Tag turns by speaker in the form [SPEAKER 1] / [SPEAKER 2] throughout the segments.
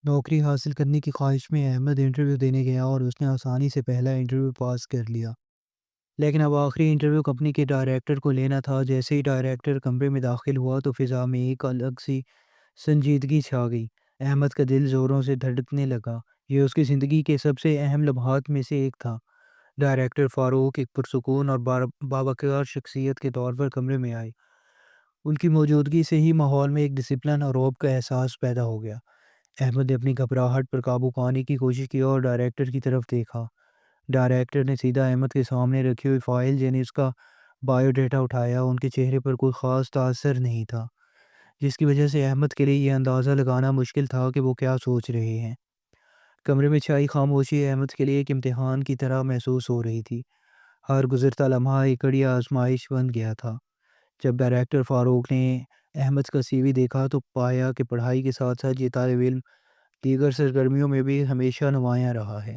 [SPEAKER 1] نوکری حاصل کرنے کی خواہش میں احمد انٹرویو دینے گیا اور اس نے آسانی سے پہلا انٹرویو پاس کر لیا۔ لیکن اب آخری انٹرویو کمپنی کے ڈائریکٹر کو لینا تھا۔ جیسے ہی ڈائریکٹر کمرے میں داخل ہوا تو فضا میں ایک الگ سی سنجیدگی چھا گئی۔ احمد کا دل زوروں سے دھڑکنے لگا۔ یہ اس کی زندگی کے سب سے اہم لمحات میں سے ایک تھا۔ ڈائریکٹر فاروق ایک پرسکون اور باوقار شخصیت کے طور پر کمرے میں آئے۔ ان کی موجودگی سے ہی ماحول میں ایک ڈسپلن اور روب کا احساس پیدا ہو گیا۔ احمد نے اپنی گھبراہٹ پر قابو پانے کی کوشش کی اور ڈائریکٹر کی طرف دیکھا۔ ڈائریکٹر نے سیدھا احمد کے سامنے رکھی ہوئی فائل یعنی اس کا بائیو ڈیٹا اٹھایا۔ ان کے چہرے پر کوئی خاص تاثر نہیں تھا، جس کی وجہ سے احمد کے لیے یہ اندازہ لگانا مشکل تھا کہ وہ کیا سوچ رہے ہیں۔ کمرے میں چھائی خاموشی احمد کے لیے ایک امتحان کی طرح محسوس ہو رہی تھی۔ ہر گزرتا لمحہ ایک کڑی آزمائش بن گیا تھا۔ جب ڈائریکٹر فاروق نے احمد کا سی وی دیکھا تو پایا کہ پڑھائی کے ساتھ ساتھ یہ طالب علم دیگر سرگرمیوں میں بھی ہمیشہ نمایاں رہا ہے۔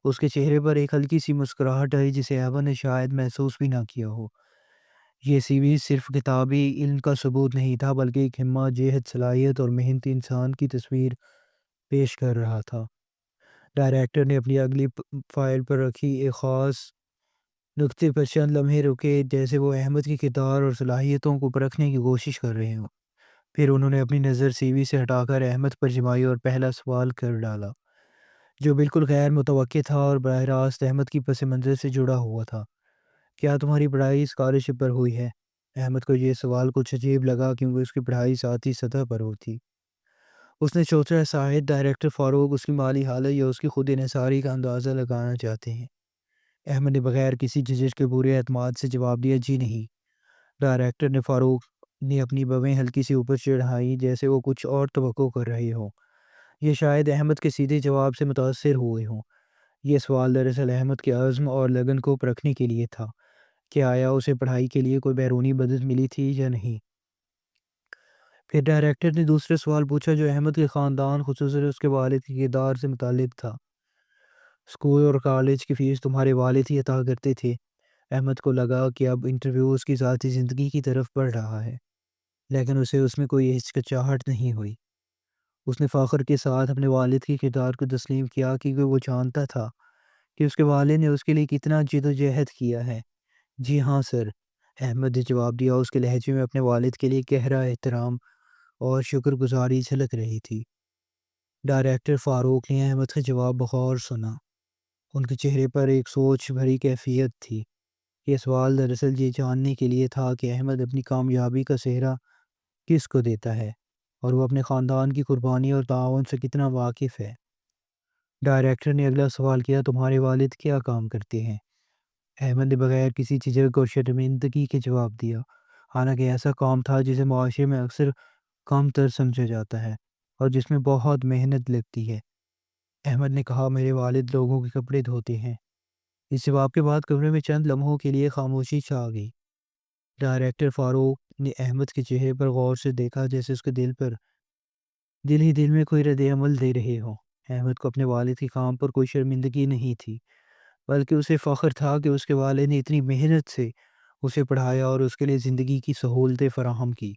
[SPEAKER 1] اس کے چہرے پر ایک ہلکی سی مسکراہٹ آئی جسے احمد نے شاید محسوس بھی نہ کیا ہو۔ یہ سی وی صرف کتابی علم کا ثبوت نہیں تھا بلکہ ایک ہمت، جہد، صلاحیت اور محنتی انسان کی تصویر پیش کر رہا تھا۔ ڈائریکٹر نے اپنی اگلی فائل پر رکھی ایک خاص نقطے پر چند لمحے رکے، جیسے وہ احمد کی کردار اور صلاحیتوں کو پرکھنے کی کوشش کر رہے ہوں۔ پھر انہوں نے اپنی نظر سی وی سے ہٹا کر احمد پر جمائی اور پہلا سوال کر ڈالا، جو بالکل غیر متوقع تھا اور براہ راست احمد کی پس منظر سے جڑا ہوا تھا۔ کیا تمہاری پڑھائی اسکالرشپ پر ہوئی ہے؟ احمد کو یہ سوال کچھ عجیب لگا کیونکہ اس کی پڑھائی ذاتی سطح پر ہوتی۔ اس نے سوچا شاید ڈائریکٹر فاروق اس کی مالی حالت یا اس کی خود انحصاری کا اندازہ لگانا چاہتے ہیں۔ احمد نے بغیر کسی جھجک کے پورے اعتماد سے جواب دیا، جی نہیں۔ ڈائریکٹر نے فاروق نے اپنی بویں ہلکی سی اوپر چڑھائی جیسے وہ کچھ اور توقع کر رہے ہوں۔ یہ شاید احمد کے سیدھے جواب سے متاثر ہوئے ہوں۔ یہ سوال دراصل احمد کے عزم اور لگن کو پرکھنے کے لیے تھا کہ آیا اسے پڑھائی کے لیے کوئی بیرونی مدد ملی تھی یا نہیں۔ پھر ڈائریکٹر نے دوسرے سوال پوچھا جو احمد کے خاندان خصوصاً اس کے والد کے کردار سے متعلق تھا۔ اسکول اور کالج کی فیس تمہارے والد ہی عطا کرتے تھے؟ احمد کو لگا کہ اب انٹرویو اس کی ذاتی زندگی کی طرف بڑھ رہا ہے، لیکن اسے اس میں کوئی ہچکچاہٹ نہیں ہوئی۔ اس نے فخر کے ساتھ اپنے والد کے کردار کو تسلیم کیا کیونکہ وہ جانتا تھا کہ اس کے والد نے اس کے لیے کتنا جد و جہد کیا ہے۔ جی ہاں سر، احمد نے جواب دیا۔ اس کے لہجے میں اپنے والد کے لیے گہرا احترام اور شکر گزاری جھلک رہی تھی۔ ڈائریکٹر فاروق نے احمد کا جواب بغور سنا۔ ان کے چہرے پر ایک سوچ بھری کیفیت تھی۔ یہ سوال دراصل یہ جاننے کے لیے تھا کہ احمد اپنی کامیابی کا سہرا کس کو دیتا ہے اور وہ اپنے خاندان کی قربانی اور تعاون سے کتنا واقف ہے۔ ڈائریکٹر نے اگلا سوال کیا، تمہارے والد کیا کام کرتے ہیں؟ احمد نے بغیر کسی جھجک اور شرمندگی کے جواب دیا، حالانکہ ایسا کام تھا جسے معاشرے میں اکثر کم تر سمجھا جاتا ہے اور جس میں بہت محنت لگتی ہے۔ احمد نے کہا، میرے والد لوگوں کے کپڑے دھوتے ہیں۔ اس جواب کے بعد کمرے میں چند لمحوں کے لیے خاموشی چھا گئی۔ ڈائریکٹر فاروق نے احمد کے چہرے پر غور سے دیکھا جیسے اس کے دل ہی دل میں کوئی رد عمل دے رہے ہوں۔ احمد کو اپنے والد کے کام پر کوئی شرمندگی نہیں تھی، بلکہ اسے فخر تھا کہ اس کے والد نے اتنی محنت سے اسے پڑھایا اور اس کے لیے زندگی کی سہولتیں فراہم کی۔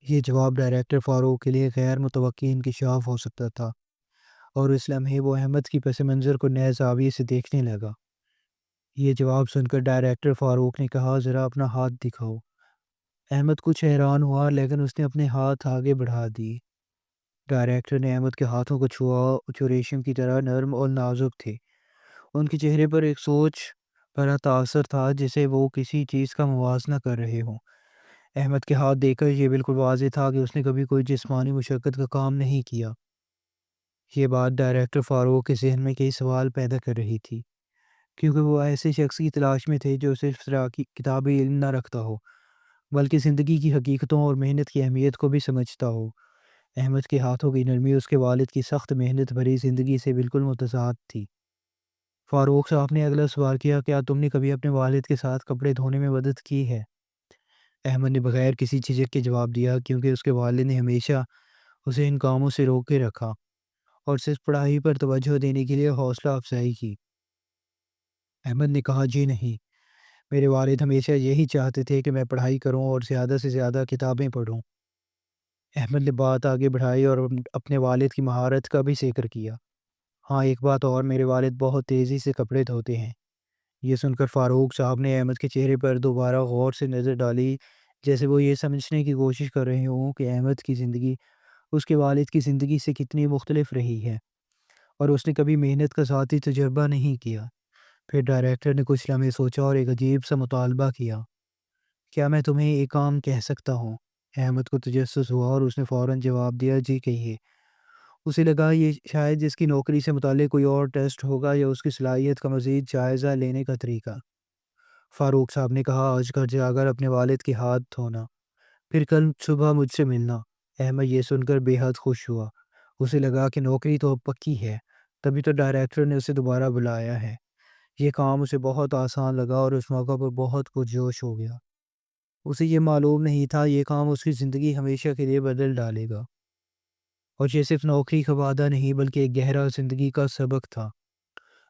[SPEAKER 1] یہ جواب ڈائریکٹر فاروق کے لیے غیر متوقع انکشاف ہو سکتا تھا، اور اس لمحے وہ احمد کی پس منظر کو نئے زاویے سے دیکھنے لگا۔ یہ جواب سن کر ڈائریکٹر فاروق نے کہا، ذرا اپنا ہاتھ دکھاؤ۔ احمد کچھ حیران ہوا لیکن اس نے اپنے ہاتھ آگے بڑھا دیے۔ ڈائریکٹر نے احمد کے ہاتھوں کو چھوا جو ریشم کی طرح نرم اور نازک تھے۔ ان کے چہرے پر ایک سوچ بھرا تاثر تھا جسے وہ کسی چیز کا موازنہ کر رہے ہوں۔ احمد کے ہاتھ دیکھ کر یہ بالکل واضح تھا کہ اس نے کبھی کوئی جسمانی مشقت کا کام نہیں کیا۔ یہ بات ڈائریکٹر فاروق کے ذہن میں کئی سوال پیدا کر رہی تھی، کیونکہ وہ ایسے شخص کی تلاش میں تھے جو صرف کتابی علم نہ رکھتا ہو بلکہ زندگی کی حقیقتوں اور محنت کی اہمیت کو بھی سمجھتا ہو۔ احمد کے ہاتھوں کی نرمی اس کے والد کی سخت محنت بھری زندگی سے بالکل متضاد تھی۔ فاروق صاحب نے اگلا سوال کیا، کیا تم نے کبھی اپنے والد کے ساتھ کپڑے دھونے میں مدد کی ہے؟ احمد نے بغیر کسی جھجک کے جواب دیا کیونکہ اس کے والد نے ہمیشہ اسے ان کاموں سے روک کے رکھا اور صرف پڑھائی پر توجہ دینے کے لیے حوصلہ افزائی کی۔ احمد نے کہا، جی نہیں، میرے والد ہمیشہ یہی چاہتے تھے کہ میں پڑھائی کروں اور زیادہ سے زیادہ کتابیں پڑھوں۔ احمد نے بات آگے بڑھائی اور اپنے والد کی مہارت کا بھی ذکر کیا۔ ہاں، ایک بات اور، میرے والد بہت تیزی سے کپڑے دھوتے ہیں۔ یہ سن کر فاروق صاحب نے احمد کے چہرے پر دوبارہ غور سے نظر ڈالی، جیسے وہ یہ سمجھنے کی کوشش کر رہے ہوں کہ احمد کی زندگی اس کے والد کی زندگی سے کتنی مختلف رہی ہے اور اس نے کبھی محنت کا ذاتی تجربہ نہیں کیا۔ پھر ڈائریکٹر نے کچھ لمحے سوچا اور ایک عجیب سا مطالبہ کیا۔ کیا میں تمہیں ایک کام کہہ سکتا ہوں؟ احمد کو تجسس ہوا اور اس نے فوراً جواب دیا، جی کہیے۔ اسے لگا یہ شاید جس کی نوکری سے متعلق کوئی اور ٹیسٹ ہوگا یا اس کی صلاحیت کا مزید جائزہ لینے کا طریقہ۔ فاروق صاحب نے کہا، آج گھر جا کر اپنے والد کے ہاتھ دھونا، پھر کل صبح مجھ سے ملنا۔ احمد یہ سن کر بے حد خوش ہوا۔ اسے لگا کہ نوکری تو اب پکی ہے، تبھی تو ڈائریکٹر نے اسے دوبارہ بلایا ہے۔ یہ کام اسے بہت آسان لگا اور اس موقع پر بہت پرجوش ہو گیا۔ اسے یہ معلوم نہیں تھا یہ کام اس کی زندگی ہمیشہ کے لیے بدل ڈالے گا، اور یہ صرف نوکری کا وعدہ نہیں بلکہ ایک گہرا زندگی کا سبق تھا۔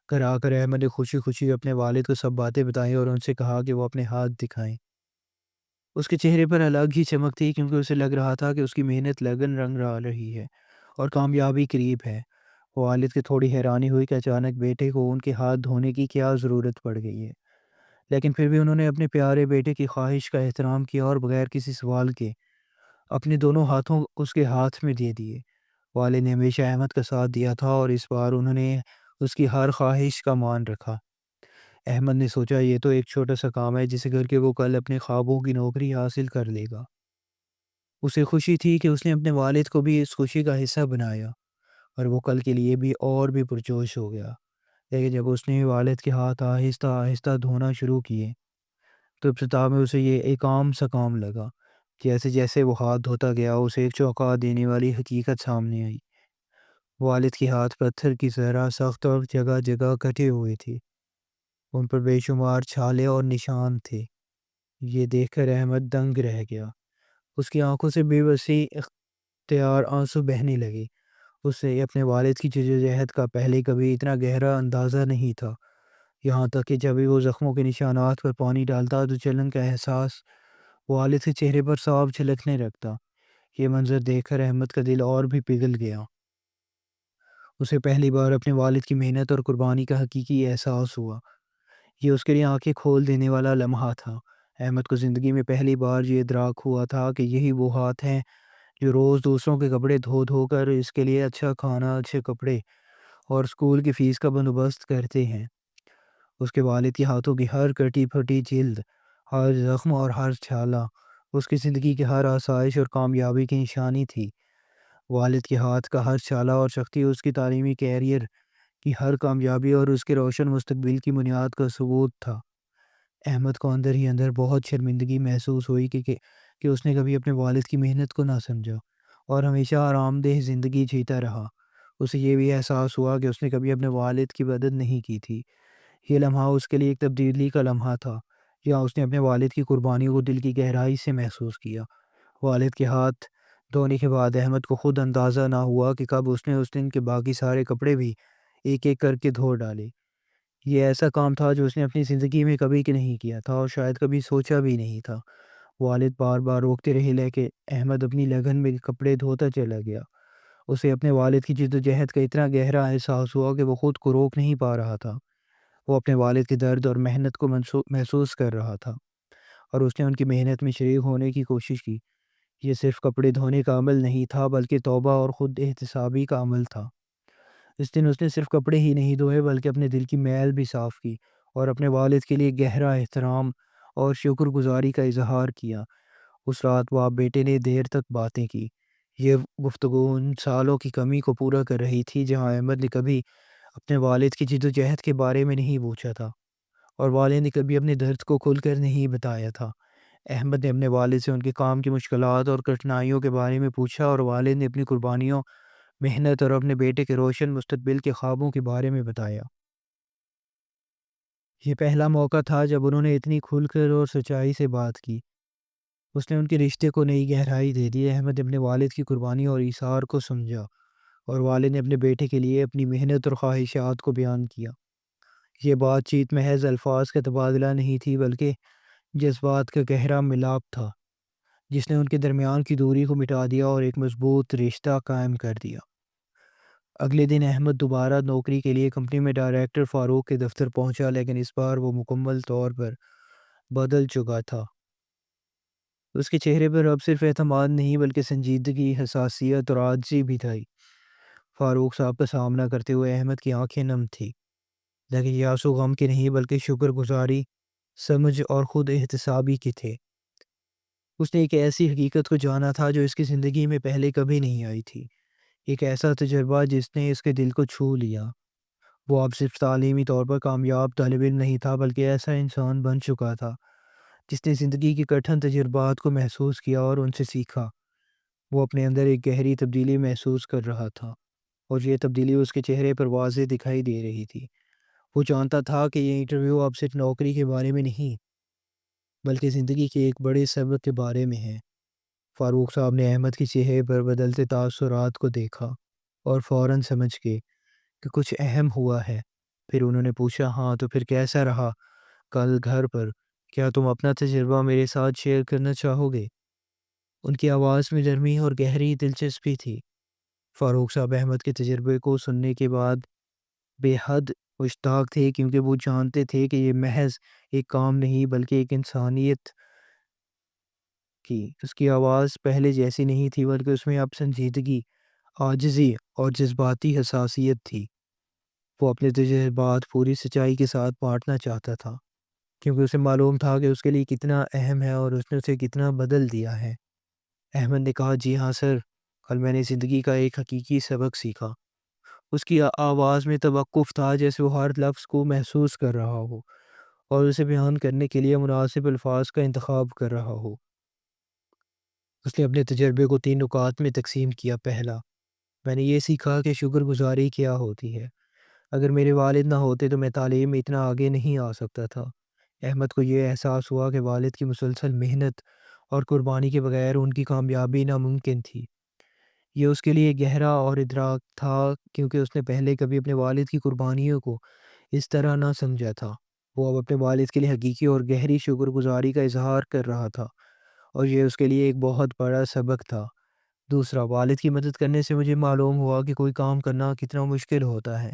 [SPEAKER 1] گھر آ کر احمد نے خوشی خوشی اپنے والد کو سب باتیں بتائیں اور ان سے کہا کہ وہ اپنے ہاتھ دکھائیں۔ اس کے چہرے پر الگ ہی چمک تھی، کیونکہ اسے لگ رہا تھا کہ اس کی محنت لگن رنگ لا رہی ہے اور کامیابی قریب ہے۔ والد کی تھوڑی حیرانی ہوئی کہ اچانک بیٹے کو ان کے ہاتھ دھونے کی کیا ضرورت پڑ گئی ہے، لیکن پھر بھی انہوں نے اپنے پیارے بیٹے کی خواہش کا احترام کیا اور بغیر کسی سوال کے اپنے دونوں ہاتھوں اس کے ہاتھ میں دے دیے۔ والد نے ہمیشہ احمد کا ساتھ دیا تھا اور اس بار انہوں نے اس کی ہر خواہش کا مان رکھا۔ احمد نے سوچا، یہ تو ایک چھوٹا سا کام ہے جسے کر کے وہ کل اپنے خوابوں کی نوکری حاصل کر لے گا۔ اسے خوشی تھی کہ اس نے اپنے والد کو بھی اس خوشی کا حصہ بنایا اور وہ کل کے لیے بھی اور بھی پرجوش ہو گیا۔ لیکن جب اس نے والد کے ہاتھ آہستہ آہستہ دھونا شروع کیے تو ابتدا میں اسے یہ ایک عام سا کام لگا۔ جیسے جیسے وہ ہاتھ دھوتا گیا اسے ایک چونکا دینے والی حقیقت سامنے آئی۔ والد کے ہاتھ پتھر کی طرح سخت اور جگہ جگہ کٹے ہوئے تھے۔ ان پر بے شمار چھالے اور نشان تھے۔ یہ دیکھ کر احمد دنگ رہ گیا۔ اس کی آنکھوں سے بے بسی اختیار آنسو بہنے لگے۔ اسے اپنے والد کی جدوجہد کا پہلے کبھی اتنا گہرا اندازہ نہیں تھا، یہاں تک کہ جب بھی وہ زخموں کے نشانات پر پانی ڈالتا تو جلن کا احساس والد کے چہرے پر صاف جھلکنے لگتا۔ یہ منظر دیکھ کر احمد کا دل اور بھی پگھل گیا۔ اسے پہلی بار اپنے والد کی محنت اور قربانی کا حقیقی احساس ہوا۔ یہ اس کے لیے آنکھیں کھول دینے والا لمحہ تھا۔ احمد کو زندگی میں پہلی بار یہ ادراک ہوا تھا کہ یہی وہ ہاتھ ہیں جو روز دوسروں کے کپڑے دھو دھو کر اس کے لیے اچھا کھانا، اچھے کپڑے اور اسکول کی فیس کا بندوبست کرتے ہیں۔ اس کے والد کے ہاتھوں کی ہر کٹی پھٹی جلد، ہر زخم اور ہر چھالا اس کی زندگی کی ہر آسائش اور کامیابی کی نشانی تھی۔ والد کے ہاتھ کا ہر چھالا اور شخصی اس کی تعلیمی کیریئر کی ہر کامیابی اور اس کے روشن مستقبل کی بنیاد کا ثبوت تھا۔ احمد کو اندر ہی اندر بہت شرمندگی محسوس ہوئی کہ اس نے کبھی اپنے والد کی محنت کو نہ سمجھا اور ہمیشہ آرام دہ زندگی جیتا رہا۔ اسے یہ بھی احساس ہوا کہ اس نے کبھی اپنے والد کی مدد نہیں کی تھی۔ یہ لمحہ اس کے لیے ایک تبدیلی کا لمحہ تھا، جہاں اس نے اپنے والد کی قربانی کو دل کی گہرائی سے محسوس کیا۔ والد کے ہاتھ دھونے کے بعد احمد کو خود اندازہ نہ ہوا کہ کب اس نے اس دن کے باقی سارے کپڑے بھی ایک ایک کر کے دھو ڈالے۔ یہ ایسا کام تھا جو اس نے اپنی زندگی میں کبھی نہیں کیا تھا اور شاید کبھی سوچا بھی نہیں تھا۔ والد بار بار روکتے رہے لیکن احمد اپنی لگن میں کپڑے دھوتا چلا گیا۔ اسے اپنے والد کی جدوجہد کا اتنا گہرا احساس ہوا کہ وہ خود کو روک نہیں پا رہا تھا۔ وہ اپنے والد کے درد اور محنت کو محسوس کر رہا تھا اور اس نے ان کی محنت میں شریک ہونے کی کوشش کی۔ یہ صرف کپڑے دھونے کا عمل نہیں تھا بلکہ توبہ اور خود احتسابی کا عمل تھا۔ اس دن اس نے صرف کپڑے ہی نہیں دھوئے بلکہ اپنے دل کی میل بھی صاف کی اور اپنے والد کے لیے گہرا احترام اور شکر گزاری کا اظہار کیا۔ اس رات باپ بیٹے نے دیر تک باتیں کی۔ یہ گفتگو ان سالوں کی کمی کو پورا کر رہی تھی جہاں احمد نے کبھی اپنے والد کی جدوجہد کے بارے میں نہیں پوچھا تھا اور والد نے کبھی اپنے درد کو کھل کر نہیں بتایا تھا۔ احمد نے اپنے والد سے ان کے کام کی مشکلات اور کٹھنائیوں کے بارے میں پوچھا اور والد نے اپنی قربانیوں، محنت اور اپنے بیٹے کے روشن مستقبل کے خوابوں کے بارے میں بتایا۔ یہ پہلا موقع تھا جب انہوں نے اتنی کھل کر اور سچائی سے بات کی۔ اس نے ان کے رشتے کو نئی گہرائی دے دی۔ احمد نے اپنے والد کی قربانی اور ایثار کو سمجھا اور والد نے اپنے بیٹے کے لیے اپنی محنت اور خواہشات کو بیان کیا۔ یہ بات چیت محض الفاظ کا تبادلہ نہیں تھی بلکہ جذبات کا گہرا ملاپ تھا۔ جس نے ان کے درمیان کی دوری کو مٹا دیا اور ایک مضبوط رشتہ قائم کر دیا۔ اگلے دن احمد دوبارہ نوکری کے لیے کمپنی میں ڈائریکٹر فاروق کے دفتر پہنچا، لیکن اس بار وہ مکمل طور پر بدل چکا تھا۔ اس کے چہرے پر اب صرف اعتماد نہیں بلکہ سنجیدگی، حساسیت اور عاجزی بھی تھی۔ فاروق صاحب کا سامنا کرتے ہوئے احمد کی آنکھیں نم تھیں، لیکن یہ آنسو غم کے نہیں بلکہ شکر گزاری، سمجھ اور خود احتسابی کے تھے۔ اس نے ایک ایسی حقیقت کو جانا تھا جو اس کی زندگی میں پہلے کبھی نہیں آئی تھی، ایک ایسا تجربہ جس نے اس کے دل کو چھو لیا۔ وہ اب صرف تعلیمی طور پر کامیاب طالب علم نہیں تھا بلکہ ایسا انسان بن چکا تھا جس نے زندگی کی کٹھن تجربات کو محسوس کیا اور ان سے سیکھا۔ وہ اپنے اندر ایک گہری تبدیلی محسوس کر رہا تھا، اور یہ تبدیلی اس کے چہرے پر واضح دکھائی دے رہی تھی۔ وہ جانتا تھا کہ یہ انٹرویو اب صرف نوکری کے بارے میں نہیں بلکہ زندگی کے ایک بڑے سبق کے بارے میں ہے۔ فاروق صاحب نے احمد کے چہرے پر بدلتے تاثرات کو دیکھا اور فوراً سمجھ گئے کہ کچھ اہم ہوا ہے۔ پھر انہوں نے پوچھا، ہاں تو پھر کیسا رہا کل گھر پر؟ کیا تم اپنا تجربہ میرے ساتھ شیئر کرنا چاہو گے؟ ان کی آواز میں نرمی اور گہری دلچسپی تھی۔ فاروق صاحب احمد کے تجربے کو سننے کے بعد بے حد مشتاق تھے، کیونکہ وہ جانتے تھے کہ یہ محض ایک کام نہیں بلکہ ایک انسانیت کی۔ اس کی آواز پہلے جیسی نہیں تھی بلکہ اس میں اب سنجیدگی، عاجزی اور جذباتی حساسیت تھی۔ وہ اپنے تجربات پوری سچائی کے ساتھ بانٹنا چاہتا تھا، کیونکہ اسے معلوم تھا کہ اس کے لیے کتنا اہم ہے اور اس نے اسے کتنا بدل دیا ہے۔ احمد نے کہا، جی ہاں سر، کل میں نے زندگی کا ایک حقیقی سبق سیکھا۔ اس کی آواز میں توقف تھا، جیسے وہ ہر لفظ کو محسوس کر رہا ہو اور اسے بیان کرنے کے لیے مناسب الفاظ کا انتخاب کر رہا ہو۔ اس نے اپنے تجربے کو 3 نکات میں تقسیم کیا۔ پہلا، میں نے یہ سیکھا کہ شکر گزاری کیا ہوتی ہے۔ اگر میرے والد نہ ہوتے تو میں تعلیم میں اتنا آگے نہیں آ سکتا تھا۔ احمد کو یہ احساس ہوا کہ والد کی مسلسل محنت اور قربانی کے بغیر ان کی کامیابی ناممکن تھی۔ یہ اس کے لیے گہرا اور ادراک تھا، کیونکہ اس نے پہلے کبھی اپنے والد کی قربانیوں کو اس طرح نہ سمجھا تھا۔ وہ اب اپنے والد کے لیے حقیقی اور گہری شکر گزاری کا اظہار کر رہا تھا، اور یہ اس کے لیے ایک بہت بڑا سبق تھا۔ دوسرا، والد کی مدد کرنے سے مجھے معلوم ہوا کہ کوئی کام کرنا کتنا مشکل ہوتا ہے۔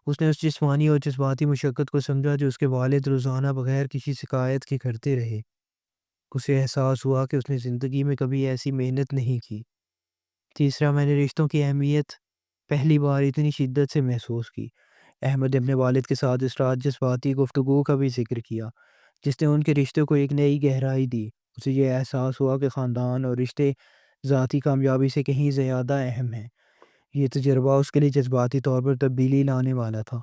[SPEAKER 1] اس نے اس جسمانی اور جذباتی مشقت کو سمجھا جو اس کے والد روزانہ بغیر کسی شکایت کے کرتے رہے۔ اسے احساس ہوا کہ اس نے زندگی میں کبھی ایسی محنت نہیں کی۔ تیسرا، میں نے رشتوں کی اہمیت پہلی بار اتنی شدت سے محسوس کی۔ احمد نے اپنے والد کے ساتھ اس رات جذباتی گفتگو کا بھی ذکر کیا، جس نے ان کے رشتے کو ایک نئی گہرائی دی۔ اسے یہ احساس ہوا کہ خاندان اور رشتے ذاتی کامیابی سے کہیں زیادہ اہم ہیں۔ یہ تجربہ اس کے لیے جذباتی طور پر تبدیلی لانے والا تھا۔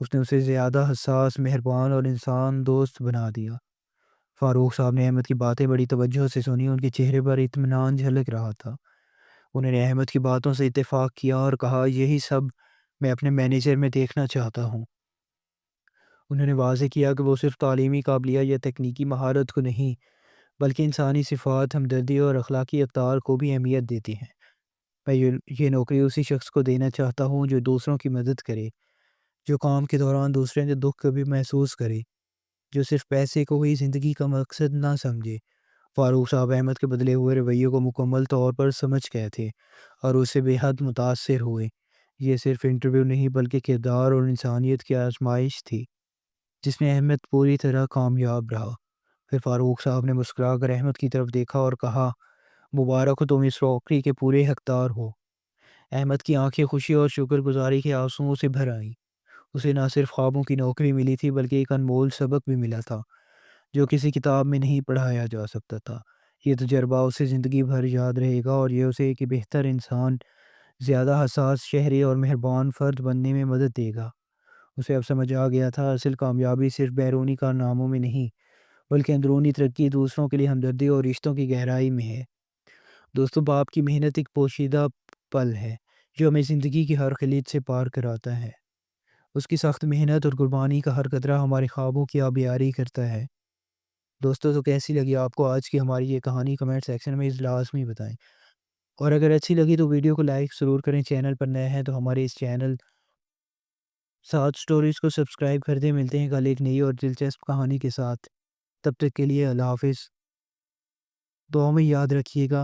[SPEAKER 1] اس نے اسے زیادہ حساس، مہربان اور انسان دوست بنا دیا۔ فاروق صاحب نے احمد کی باتیں بڑی توجہ سے سنی، ان کے چہرے پر اطمینان جھلک رہا تھا۔ انہوں نے احمد کی باتوں سے اتفاق کیا اور کہا، یہی سب میں اپنے مینیجر میں دیکھنا چاہتا ہوں۔ انہوں نے واضح کیا کہ وہ صرف تعلیمی قابلیت یا تکنیکی مہارت کو نہیں بلکہ انسانی صفات، ہمدردی اور اخلاقی اقدار کو بھی اہمیت دیتی ہیں۔ میں یہ نوکری اسی شخص کو دینا چاہتا ہوں جو دوسروں کی مدد کرے، جو کام کے دوران دوسرے کے دکھ کو بھی محسوس کرے، جو صرف پیسے کو ہی زندگی کا مقصد نہ سمجھے۔ فاروق صاحب احمد کے بدلے ہوئے رویے کو مکمل طور پر سمجھ گئے تھے اور اس سے بے حد متاثر ہوئے۔ یہ صرف انٹرویو نہیں بلکہ کردار اور انسانیت کی آزمائش تھی، جس میں احمد پوری طرح کامیاب رہا۔ پھر فاروق صاحب نے مسکرا کر احمد کی طرف دیکھا اور کہا، مبارک ہو، تم اس نوکری کے پورے حقدار ہو۔ احمد کی آنکھیں خوشی اور شکر گزاری کے آنسوؤں سے بھر آئیں۔ اسے نہ صرف خوابوں کی نوکری ملی تھی بلکہ ایک انمول سبق بھی ملا تھا جو کسی کتاب میں نہیں پڑھایا جا سکتا تھا۔ یہ تجربہ اسے زندگی بھر یاد رہے گا اور یہ اسے ایک بہتر انسان، زیادہ حساس شہری اور مہربان فرد بننے میں مدد دے گا۔ اسے اب سمجھ آ گیا تھا، اصل کامیابی صرف بیرونی کارناموں میں نہیں بلکہ اندرونی ترقی، دوسروں کے لیے ہمدردی اور رشتوں کی گہرائی میں ہے۔ دوستو، باپ کی محنت ایک پوشیدہ پل ہے جو ہمیں زندگی کی ہر خلیج سے پار کراتا ہے۔ اس کی سخت محنت اور قربانی کا ہر قطرہ ہمارے خوابوں کی آبیاری کرتا ہے۔ دوستو، تو کیسی لگی آپ کو آج کی ہماری یہ کہانی؟ کمنٹ سیکشن میں لازمی بتائیں، اور اگر اچھی لگی تو ویڈیو کو لائک ضرور کریں۔ چینل پر نئے ہیں تو ہمارے اس چینل ساتھ سٹوریز کو سبسکرائب کر دیں۔ ملتے ہیں کل ایک نئی اور دلچسپ کہانی کے ساتھ، تب تک کے لیے اللہ حافظ۔ دعاؤں میں یاد رکھیے گا۔